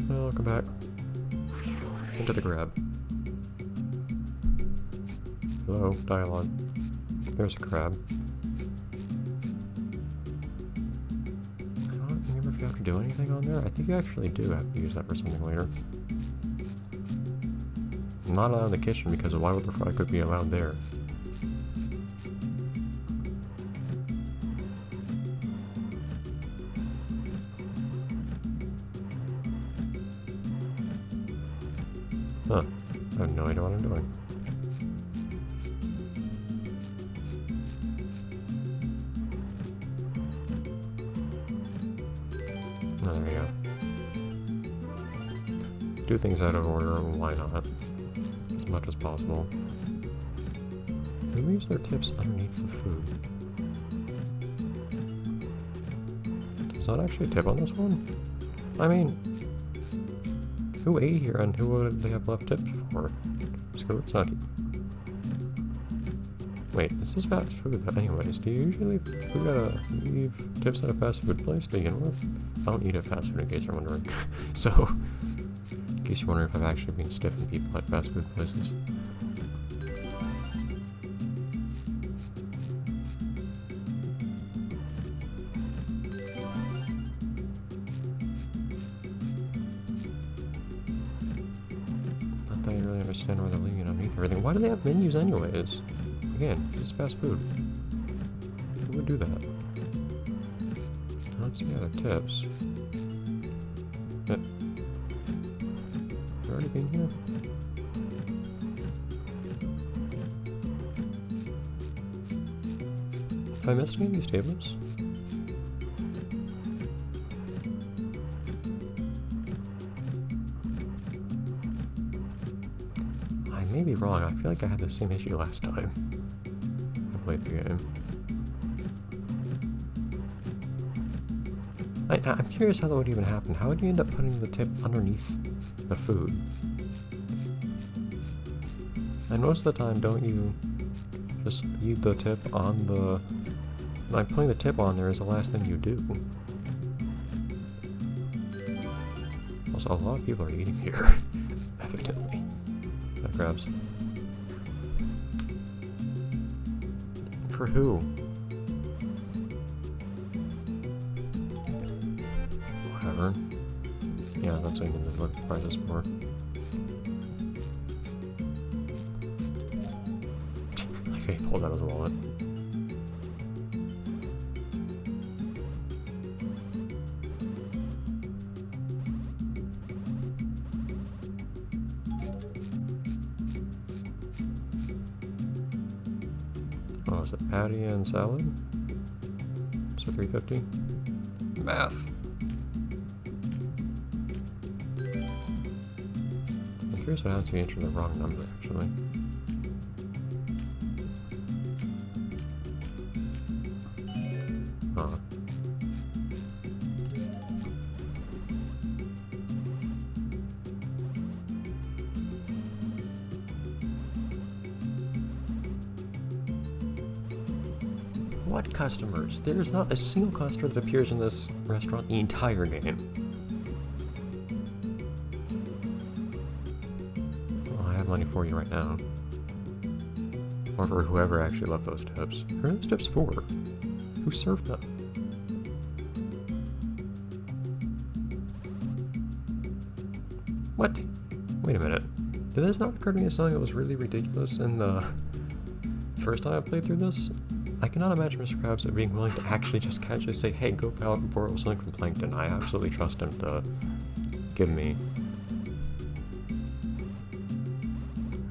Welcome back. Into the grab. Hello, dialogue. There's a crab. I don't remember if you have to do anything on there. I think you actually do have to use that for something later. I'm not allowed in the kitchen because why would the fry cook be allowed there? Huh. I have no idea what I'm doing. Oh, there we go. Do things out of order, why not? As much as possible. Who leaves their tips underneath the food? Is that actually a tip on this one? I mean, who ate here and who would they have left tips for? Screw it's not. Wait, this is fast food though. Anyways, do you usually leave tips at a fast food place to begin with? I don't eat at fast food in case you're wondering. So, in case you're wondering if I've actually been stiffing people at fast food places. I don't really understand why they're leaving it underneath everything. Why do they have menus anyways? Again, this is fast food. Who would do that? I don't see other tips. But they've already been here? Have I missed any of these tables? I may be wrong. I feel like I had the same issue last time I played the game. I'm curious how that would even happen. How would you end up putting the tip underneath the food? And most of the time, don't you just leave the tip on the... Like, putting the tip on there is the last thing you do. Also, a lot of people are eating here. Evidently. That grabs. For who? Whatever. Yeah, that's what I'm gonna look at prices for. Okay, he pulled out his wallet. Oh, is it patty and salad? So $3.50? Math. I'm curious what happens if you enter the wrong number, actually. Huh. What customers? There's not a single customer that appears in this restaurant the entire game. Well, I have money for you right now. Or for whoever actually left those tips. Who are those tips for? Who served them? What? Wait a minute. Did this not occur to me as something that was really ridiculous in the first time I played through this? I cannot imagine Mr. Krabs being willing to actually just casually say, hey, go out and borrow something from Plankton. I absolutely trust him to give me.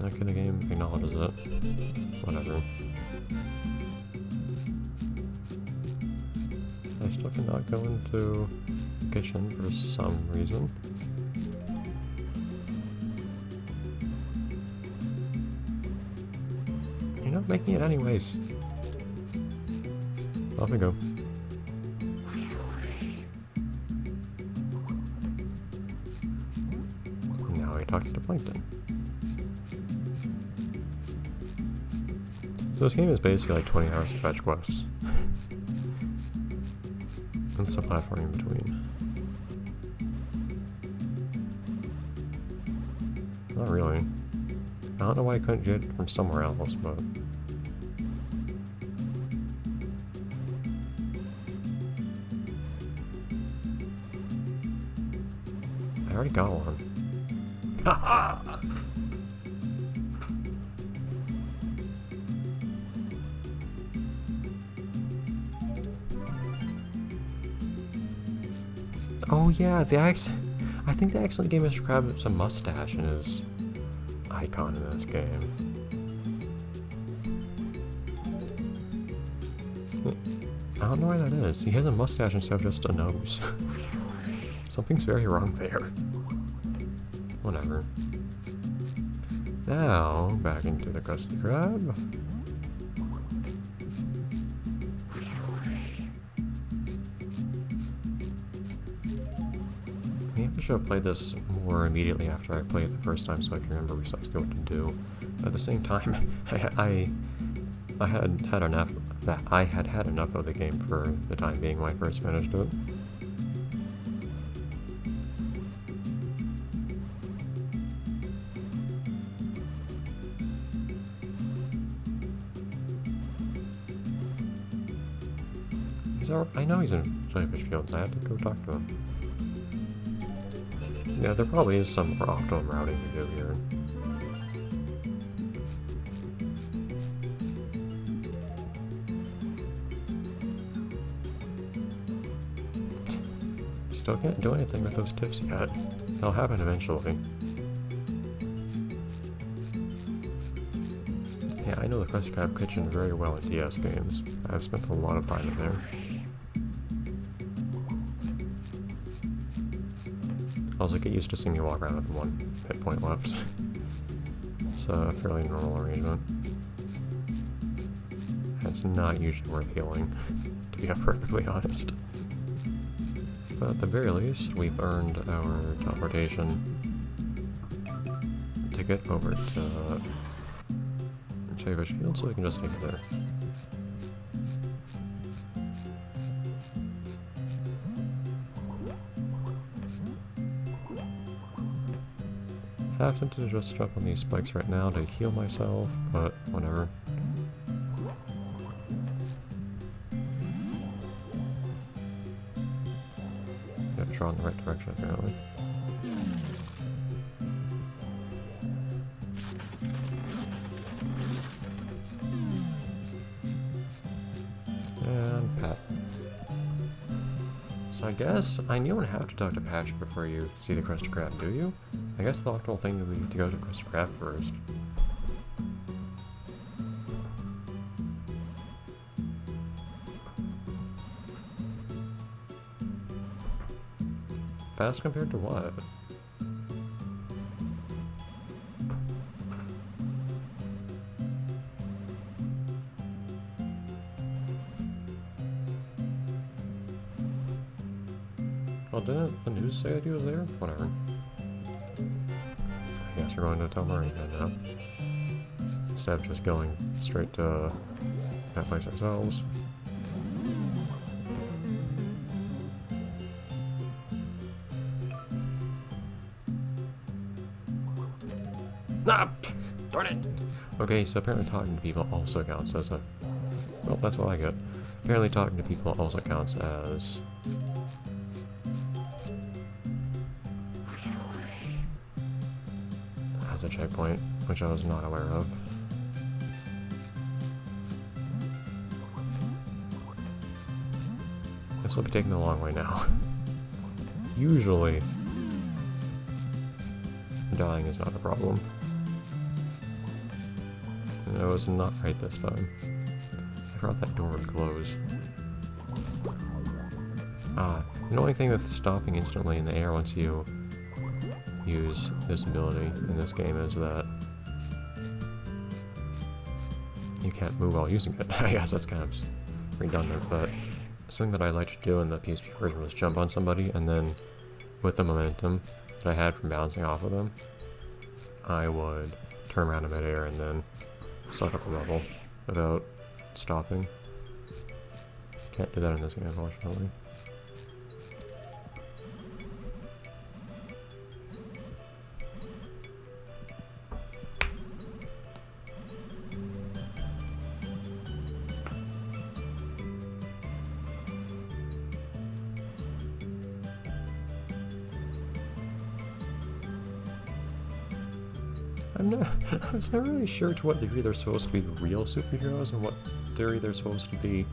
Okay, the game acknowledges it. Whatever. I still cannot go into the kitchen for some reason. You're not making it anyways. Off we go. Now we're talking to Plankton. So this game is basically like 20 hours to fetch quests. And some platforming in between. Not really. I don't know why I couldn't get it from somewhere else, but... I already got one. Haha! Oh yeah, I think they actually gave Mr. Krab some mustache in his icon in this game. I don't know why that is. He has a mustache instead of just a nose. Something's very wrong there. Whatever. Now, back into the Krusty Krab. Maybe I should have played this more immediately after I played it the first time so I can remember precisely what to do. But at the same time, I had had enough of the game for the time being when I first finished it. I know he's in Jellyfish Fields. I have to go talk to him. Yeah, there probably is some more optimum routing to do here. Still can't do anything with those tips yet. They'll happen eventually. Yeah, I know the Krusty Krab kitchen very well in DS games. I've spent a lot of time in there. Also, get used to seeing me walk around with one hit point left. It's a fairly normal arrangement. It's not usually worth healing, to be perfectly honest. But at the very least, we've earned our teleportation to get over to Jellyfish Field, so we can just take it there. Half tempted to just jump on these spikes right now to heal myself, but whatever. Got to draw in the right direction apparently. And pat. So I guess you don't have to talk to Patrick before you see the Krusty Krab, do you? I guess the optimal thing would be to go to Krusty Krab first. Fast compared to what? Well, didn't the news say that he was there? Whatever. I guess we're going to tell Murray then now. Instead of just going straight to that place ourselves. Ah! Darn it! Okay, so apparently talking to people also counts as a... Well, that's what I get. Apparently talking to people also counts as... a checkpoint, which I was not aware of. This will be taking a long way now. Usually, dying is not a problem. And it was not right this time. I forgot that door would close. The only thing with stopping instantly in the air once you use this ability in this game is that you can't move while using it. I guess that's kind of redundant, but something that I liked to do in the PSP version was jump on somebody and then with the momentum that I had from bouncing off of them, I would turn around in midair and then suck up the level without stopping. Can't do that in this game, unfortunately. I was never really sure to what degree they're supposed to be real superheroes and what degree they're supposed to be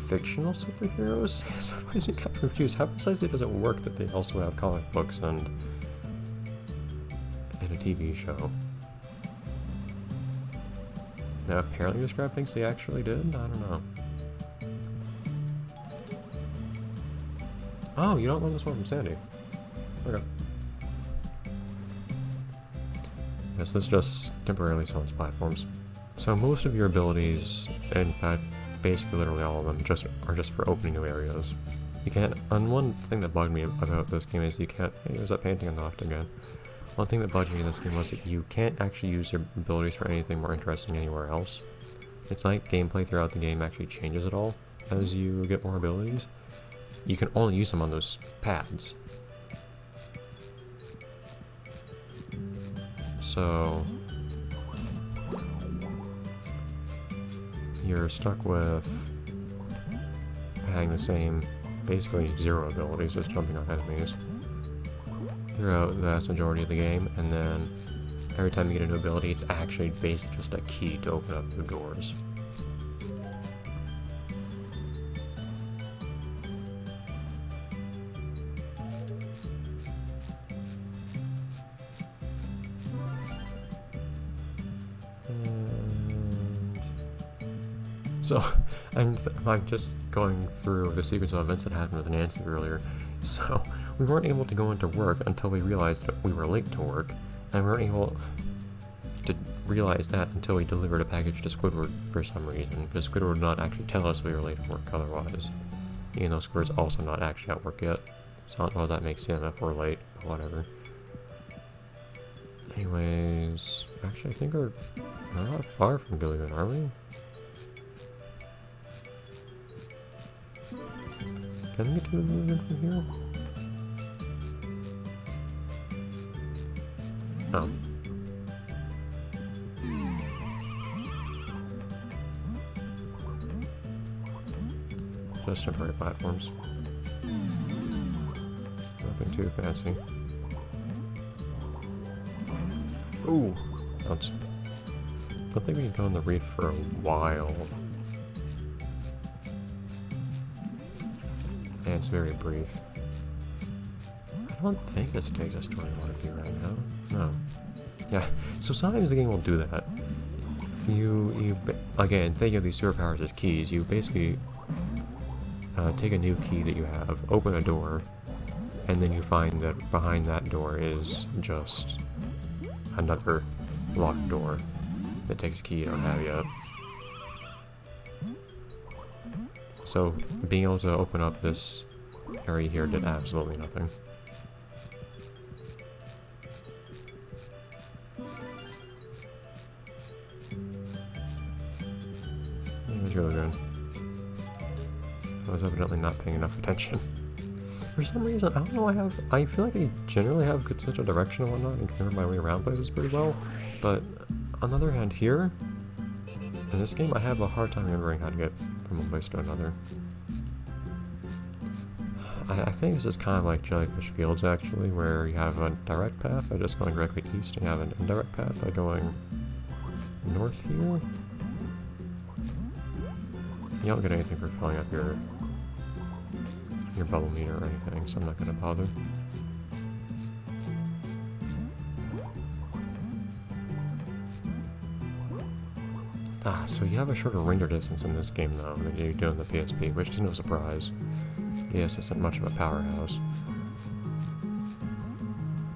fictional superheroes. So I was kind of confused. How precisely does it work that they also have comic books and a TV show? Now apparently this Krab thinks they actually did? I don't know. Oh, you don't learn this one from Sandy. Okay. Yes, this just temporarily summons platforms. So most of your abilities, in fact, basically literally all of them, are just for opening new areas. You can't, and one thing that bugged me about this game is you can't, hey, there's that painting on the left again. One thing that bugged me in this game was that you can't actually use your abilities for anything more interesting anywhere else. It's like gameplay throughout the game actually changes at all as you get more abilities. You can only use them on those pads. So you're stuck with having the same, basically zero abilities, just jumping on enemies throughout the vast majority of the game, and then every time you get a new ability, it's actually basically just a key to open up new doors. So, I'm just going through the sequence of events that happened with Nancy earlier. So, we weren't able to go into work until we realized that we were late to work, and we weren't able to realize that until we delivered a package to Squidward for some reason, because Squidward would not actually tell us we were late to work otherwise, even though Squidward's also not actually at work yet. So I don't know if that makes sense if we're late, or whatever. Anyways, actually I think we're not far from Gilligan, are we? Can we get to the Gilligan from here? Oh. Just temporary platforms. Nothing too fancy. Ooh! Don't think we can go on the reef for a while. And it's very brief. I don't think this takes us to where we want to be right now. No. Yeah, so sometimes the game will do that. Again, thinking of these superpowers as keys, you basically take a new key that you have, open a door, and then you find that behind that door is just another locked door that takes a key you don't have yet. So being able to open up this area here did absolutely nothing. It was really good. I was evidently not paying enough attention. For some reason, I don't know, I feel like I generally have good sense of direction and whatnot and can remember my way around places pretty well, but on the other hand here, in this game I have a hard time remembering how to get from one place to another. I think this is kind of like Jellyfish Fields actually, where you have a direct path by just going directly east and you have an indirect path by going north here. You don't get anything for filling up your bubble meter or anything, so I'm not going to bother. So you have a shorter render distance in this game though than you do in the PSP, which is no surprise. Yes, isn't much of a powerhouse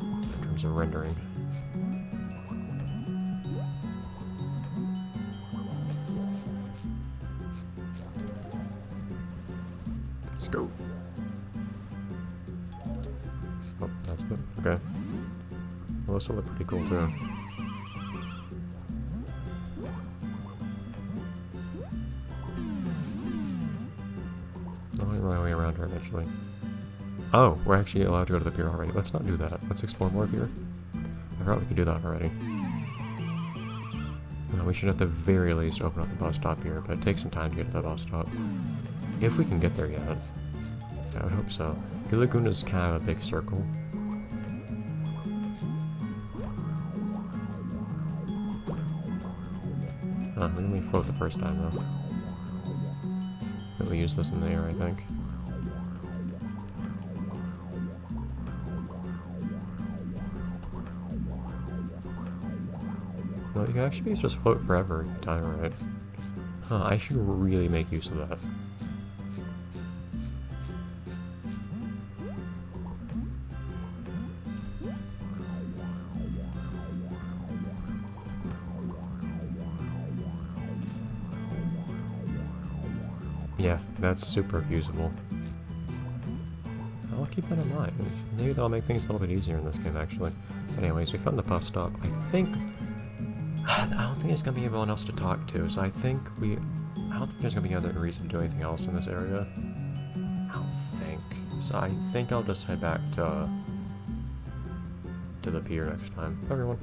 in terms of rendering. Let's go. Oh, that's it. Okay. Well, this will look pretty cool too. I'll make my way around her eventually. Oh, we're actually allowed to go to the pier already. Let's not do that. Let's explore more pier. I forgot we could do that already. No, we should at the very least open up the bus stop here, but it takes some time to get to the bus stop. If we can get there yet. I would hope so. The lagoon is kind of a big circle. We didn't float the first time, though. But we use this in the air, I think. No, you can actually just float forever, time right. Huh, I should really make use of that. Yeah, that's super usable. I'll keep that in mind. Maybe that'll make things a little bit easier in this game, actually. But anyways, we found the bus stop. I don't think there's gonna be anyone else to talk to, so I don't think there's gonna be any other reason to do anything else in this area. I don't think. So I think I'll just head back to the pier next time. Bye, everyone.